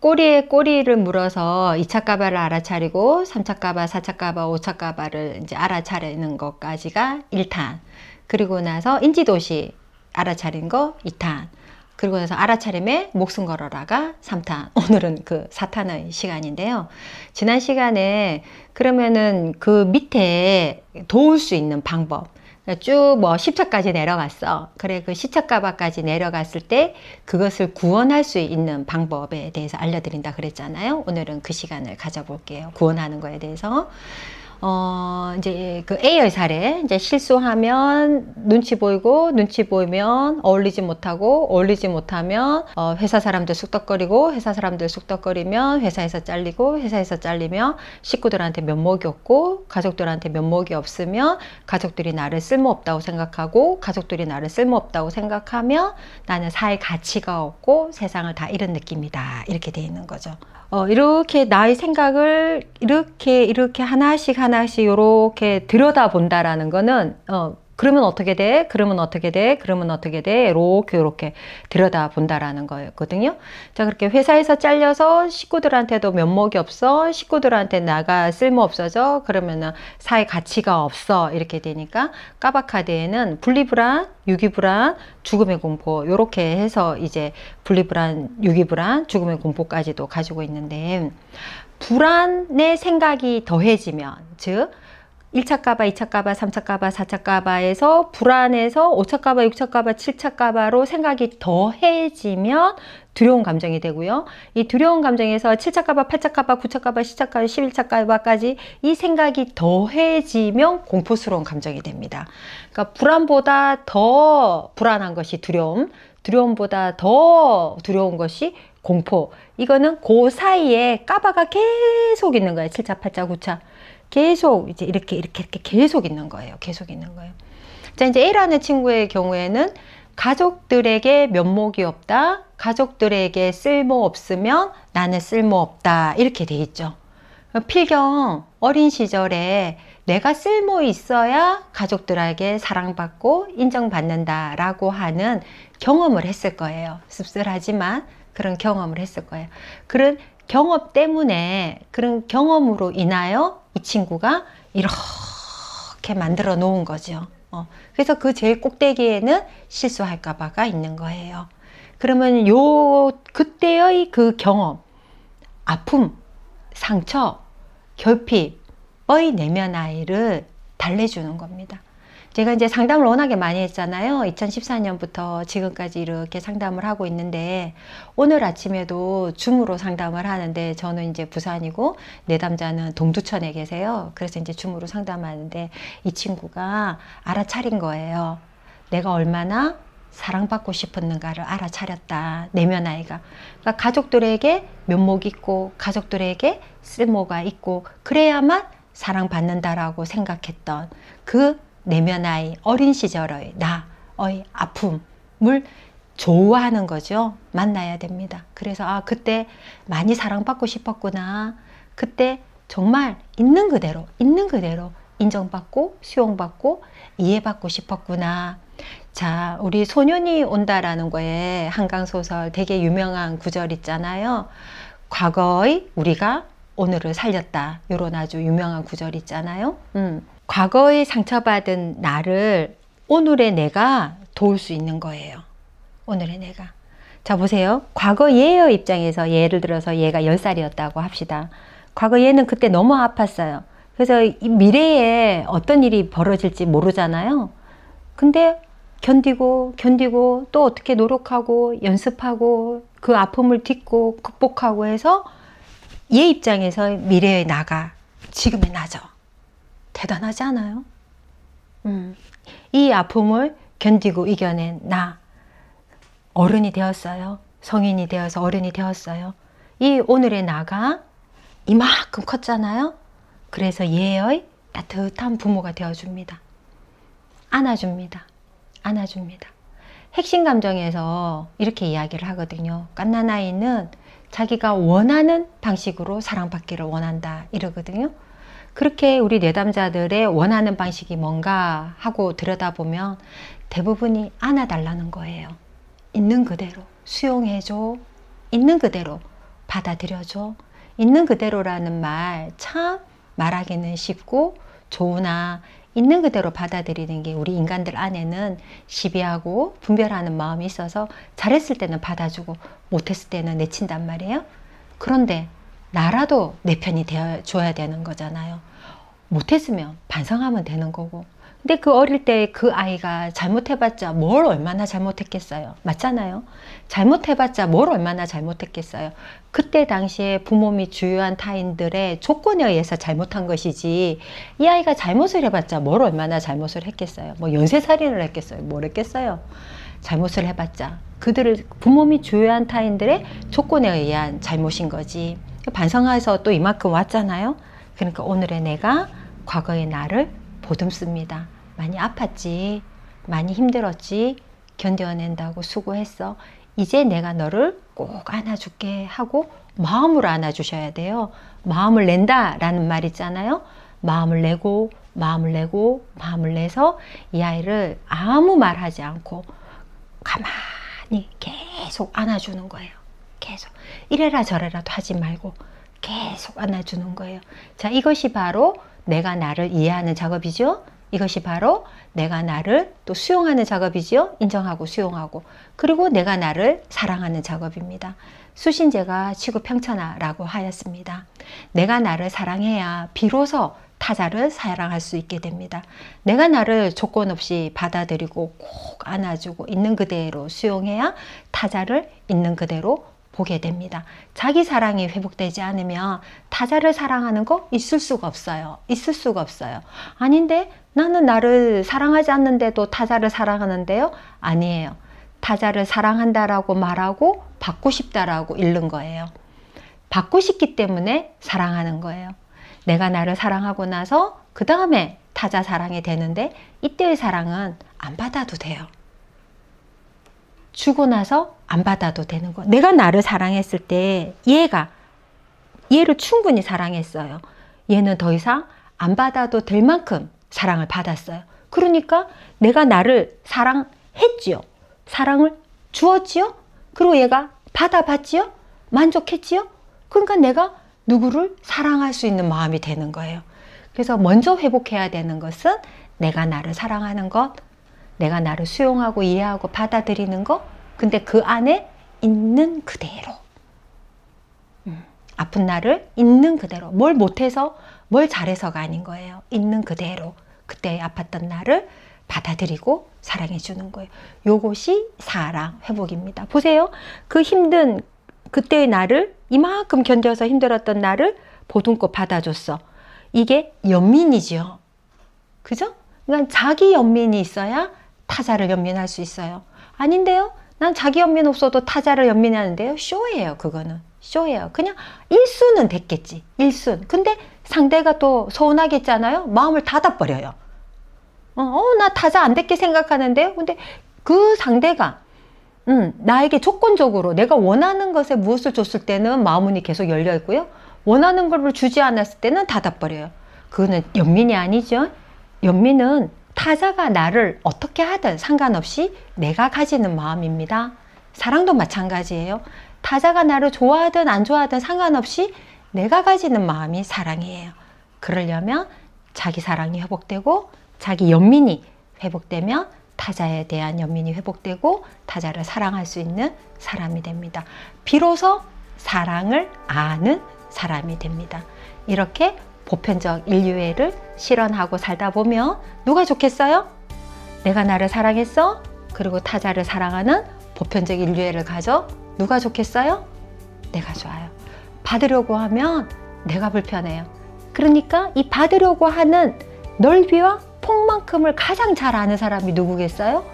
꼬리에 꼬리를 물어서 2차 까바를 알아차리고 3차 까바, 4차 까바, 5차 까바를 이제 알아차리는 것까지가 1탄. 그리고 나서 인지도시 알아차린 거 2탄. 그리고 나서 알아차림에 목숨 걸어라가 3탄. 오늘은 그 4탄의 시간인데요. 지난 시간에 그러면은 그 밑에 도울 수 있는 방법. 쭉 뭐 10차까지 내려갔어. 그래, 그 10차 까바까지 내려갔을 때 그것을 구원할 수 있는 방법에 대해서 알려드린다 그랬잖아요. 오늘은 그 시간을 가져볼게요. 구원하는 거에 대해서. 이제 그 A의 사례, 이제 실수하면 눈치 보이고, 눈치 보이면 어울리지 못하면, 회사 사람들 쑥덕거리고, 회사 사람들 쑥덕거리면 회사에서 잘리고, 회사에서 잘리면 식구들한테 면목이 없고, 가족들한테 면목이 없으면 가족들이 나를 쓸모없다고 생각하고, 가족들이 나를 쓸모없다고 생각하면 나는 사회 가치가 없고 세상을 다 잃은 느낌이다. 이렇게 돼 있는 거죠. 이렇게 나의 생각을 이렇게 하나씩 이렇게 들여다본다라는 거는, 그러면 어떻게 돼? 그러면 어떻게 돼? 그러면 어떻게 돼? 이렇게 들여다본다라는 거였거든요. 자, 그렇게 회사에서 잘려서 식구들한테도 면목이 없어. 식구들한테 나가 쓸모 없어져. 그러면은 사회 가치가 없어. 이렇게 되니까 까바카드에는 분리불안, 유기불안, 죽음의 공포, 요렇게 해서 이제 분리불안, 유기불안, 죽음의 공포까지도 가지고 있는데, 불안의 생각이 더해지면, 즉 1차 까바, 2차 까바, 3차 까바, 4차 까바에서 불안해서 5차 까바, 6차 까바, 7차 까바로 생각이 더해지면 두려운 감정이 되고요. 이 두려운 감정에서 7차 까바, 8차 까바, 9차 까바, 10차 까바, 11차 까바까지 이 생각이 더해지면 공포스러운 감정이 됩니다. 그러니까 불안보다 더 불안한 것이 두려움, 두려움보다 더 두려운 것이 공포. 이거는 그 사이에 까바가 계속 있는 거예요. 7차, 8차, 9차. 계속 이제 이렇게 계속 있는 거예요. 계속 있는 거예요. 자, 이제 A라는 친구의 경우에는 가족들에게 면목이 없다. 가족들에게 쓸모 없으면 나는 쓸모 없다. 이렇게 돼 있죠. 필경 어린 시절에 내가 쓸모 있어야 가족들에게 사랑받고 인정받는다라고 하는 경험을 했을 거예요. 씁쓸하지만 그런 경험을 했을 거예요. 그런 경험 때문에, 그런 경험으로 인하여 이 친구가 이렇게 만들어 놓은 거죠. 그래서 그 제일 꼭대기에는 실수할까봐가 있는 거예요. 그러면 그때의 그 경험, 아픔, 상처, 결핍의 내면 아이를 달래주는 겁니다. 제가 이제 상담을 워낙에 많이 했잖아요. 2014년부터 지금까지 이렇게 상담을 하고 있는데, 오늘 아침에도 줌으로 상담을 하는데, 저는 이제 부산이고 내담자는 동두천에 계세요. 그래서 이제 줌으로 상담하는데 이 친구가 알아차린 거예요. 내가 얼마나 사랑받고 싶었는가를 알아차렸다. 내면 아이가. 그러니까 가족들에게 면목이 있고 가족들에게 쓸모가 있고 그래야만 사랑받는다라고 생각했던 그 내면 아이, 어린 시절의 나의 아픔을 좋아하는 거죠. 만나야 됩니다. 그래서 그때 많이 사랑받고 싶었구나. 그때 정말 있는 그대로 인정받고 수용받고 이해받고 싶었구나. 자, 우리 소년이 온다라는 거에 한강소설 되게 유명한 구절 있잖아요. 과거의 우리가 오늘을 살렸다. 이런 아주 유명한 구절 있잖아요. 과거의 상처받은 나를 오늘의 내가 도울 수 있는 거예요. 오늘의 내가. 자, 보세요. 과거 얘의 입장에서 예를 들어서 얘가 10살이었다고 합시다. 과거 얘는 그때 너무 아팠어요. 그래서 이 미래에 어떤 일이 벌어질지 모르잖아요. 근데 견디고 또 어떻게 노력하고 연습하고 그 아픔을 딛고 극복하고 해서 얘 입장에서 미래의 나가 지금의 나죠. 대단하지 않아요? 이 아픔을 견디고 이겨낸 나, 어른이 되었어요. 성인이 되어서 어른이 되었어요. 이 오늘의 나가 이만큼 컸잖아요. 그래서 얘의 따뜻한 부모가 되어줍니다. 안아줍니다. 핵심 감정에서 이렇게 이야기를 하거든요. 갓난아이는 자기가 원하는 방식으로 사랑받기를 원한다 이러거든요. 그렇게 우리 내담자들의 원하는 방식이 뭔가 하고 들여다보면 대부분이 안아달라는 거예요. 있는 그대로 수용해줘. 있는 그대로 받아들여줘. 있는 그대로라는 말 참 말하기는 쉽고 좋으나 있는 그대로 받아들이는 게 우리 인간들 안에는 시비하고 분별하는 마음이 있어서 잘했을 때는 받아주고 못했을 때는 내친단 말이에요. 그런데 나라도 내 편이 되어줘야 되는 거잖아요. 못했으면 반성하면 되는 거고. 근데 그 어릴 때 그 아이가 잘못해봤자 뭘 얼마나 잘못했겠어요. 맞잖아요. 잘못해봤자 뭘 얼마나 잘못했겠어요. 그때 당시에 부모 및 주요한 타인들의 조건에 의해서 잘못한 것이지 이 아이가 잘못을 해봤자 뭘 얼마나 잘못을 했겠어요. 뭐 연쇄살인을 했겠어요. 뭘 했겠어요. 잘못을 해봤자 그들을 부모 및 주요한 타인들의 조건에 의한 잘못인 거지. 반성해서 또 이만큼 왔잖아요. 그러니까 오늘의 내가 과거의 나를 보듬습니다. 많이 아팠지, 많이 힘들었지, 견뎌낸다고 수고했어. 이제 내가 너를 꼭 안아줄게 하고 마음으로 안아주셔야 돼요. 마음을 낸다라는 말 있잖아요. 마음을 내고 마음을 내고 마음을 내서 이 아이를 아무 말하지 않고 가만히 계속 안아주는 거예요. 계속 이래라 저래라도 하지 말고 계속 안아주는 거예요. 자, 이것이 바로 내가 나를 이해하는 작업이죠. 이것이 바로 내가 나를 또 수용하는 작업이죠. 인정하고 수용하고. 그리고 내가 나를 사랑하는 작업입니다. 수신제가 치구평천하라고 하였습니다. 내가 나를 사랑해야 비로소 타자를 사랑할 수 있게 됩니다. 내가 나를 조건 없이 받아들이고 꼭 안아주고 있는 그대로 수용해야 타자를 있는 그대로 보게 됩니다. 자기 사랑이 회복되지 않으면 타자를 사랑하는 거 있을 수가 없어요. 있을 수가 없어요. 아닌데 나는 나를 사랑하지 않는데도 타자를 사랑하는데요? 아니에요. 타자를 사랑한다라고 말하고 받고 싶다라고 읽는 거예요. 받고 싶기 때문에 사랑하는 거예요. 내가 나를 사랑하고 나서 그 다음에 타자 사랑이 되는데 이때의 사랑은 안 받아도 돼요. 주고 나서 안 받아도 되는 거. 내가 나를 사랑했을 때 얘를 충분히 사랑했어요. 얘는 더 이상 안 받아도 될 만큼 사랑을 받았어요. 그러니까 내가 나를 사랑했지요. 사랑을 주었지요. 그리고 얘가 받아봤지요. 만족했지요. 그러니까 내가 누구를 사랑할 수 있는 마음이 되는 거예요. 그래서 먼저 회복해야 되는 것은 내가 나를 사랑하는 것, 내가 나를 수용하고 이해하고 받아들이는 것, 근데 그 안에 있는 그대로 아픈 나를 있는 그대로, 뭘 못해서 뭘 잘해서가 아닌 거예요. 있는 그대로 그때 아팠던 나를 받아들이고 사랑해 주는 거예요. 요것이 사랑 회복입니다. 보세요. 그 힘든 그때의 나를 이만큼 견뎌서 힘들었던 나를 보듬고 받아줬어. 이게 연민이죠. 그죠? 그러니까 자기 연민이 있어야 타자를 연민할 수 있어요. 아닌데요? 난 자기 연민 없어도 타자를 연민하는데요. 쇼예요. 그거는. 쇼예요. 그냥 일순은 됐겠지. 일순. 근데 상대가 또 서운하겠잖아요. 마음을 닫아버려요. 나 타자 안 됐게 생각하는데요. 근데 그 상대가 나에게 조건적으로 내가 원하는 것에 무엇을 줬을 때는 마음문이 계속 열려 있고요. 원하는 것을 주지 않았을 때는 닫아버려요. 그거는 연민이 아니죠. 연민은 타자가 나를 어떻게 하든 상관없이 내가 가지는 마음입니다. 사랑도 마찬가지예요. 타자가 나를 좋아하든 안 좋아하든 상관없이 내가 가지는 마음이 사랑이에요. 그러려면 자기 사랑이 회복되고 자기 연민이 회복되면 타자에 대한 연민이 회복되고 타자를 사랑할 수 있는 사람이 됩니다. 비로소 사랑을 아는 사람이 됩니다. 이렇게 보편적 인류애를 실현하고 살다 보면 누가 좋겠어요? 내가 나를 사랑했어? 그리고 타자를 사랑하는 보편적 인류애를 가져 누가 좋겠어요? 내가 좋아요. 받으려고 하면 내가 불편해요. 그러니까 이 받으려고 하는 넓이와 폭만큼을 가장 잘 아는 사람이 누구겠어요?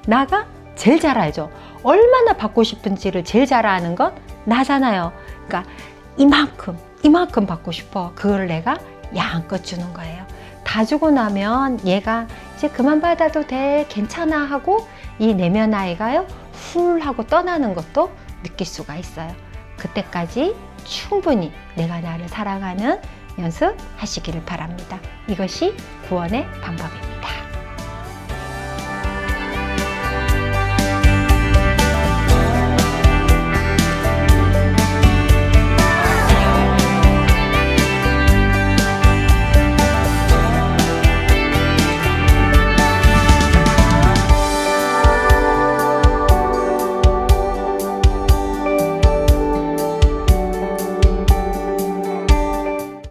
나가 제일 잘 알죠. 얼마나 받고 싶은지를 제일 잘 아는 건 나잖아요. 그러니까 이만큼 받고 싶어. 그걸 내가 양껏 주는 거예요. 다 주고 나면 얘가 이제 그만 받아도 돼, 괜찮아 하고 이 내면 아이가요 훌 하고 떠나는 것도 느낄 수가 있어요. 그때까지 충분히 내가 나를 사랑하는 연습하시기를 바랍니다. 이것이 구원의 방법입니다.